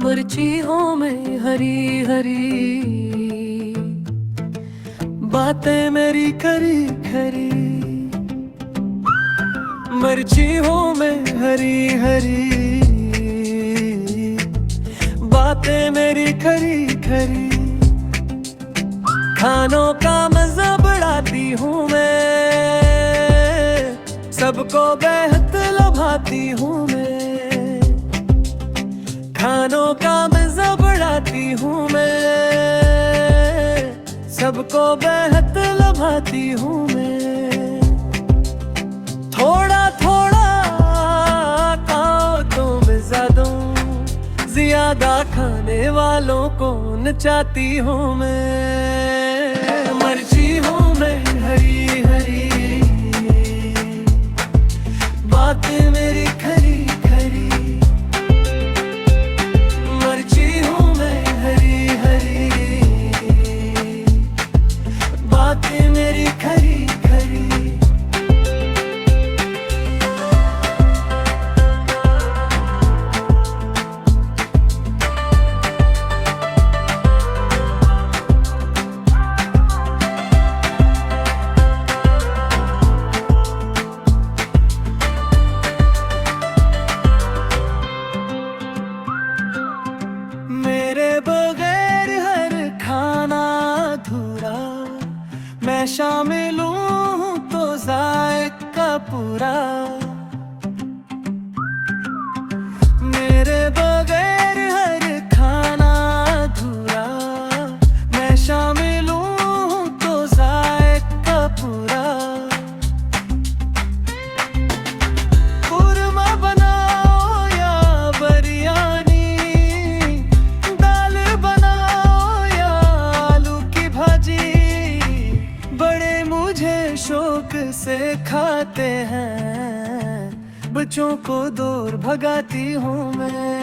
मिर्चियों में हरी हरी बातें मेरी खरी खरी, मिर्चियों में हरी हरी बातें मेरी खरी खरी। खानों का मजा बढ़ाती हूँ मैं, सबको बेहद लुभाती हूँ मैं। खानों का मजा बढ़ाती हूँ मैं, सबको बेहद लुभाती हूँ मैं। थोड़ा थोड़ा खाओ तो मजा दूं, ज्यादा खाने वालों को नचाती हूँ मैं। मर्जी हूँ मैं हरी हरी बातें मेरी खरी खरी, मर्जी हूँ मैं हरी हरी बातें मेरी खरी खरी। मेरे बगैर हर खाना अधूरा, मैं शामिल हूँ तो जायका पूरा। मेरे बगैर हर खाना अधूरा, मैं शामिल हूँ तो जायका पूरा। कुरमा बनाओ या बिरयानी, दाल बनाओ या आलू की भाजी, बड़े मुझे शौक से खाते हैं, बच्चों को दूर भगाती हूँ मैं।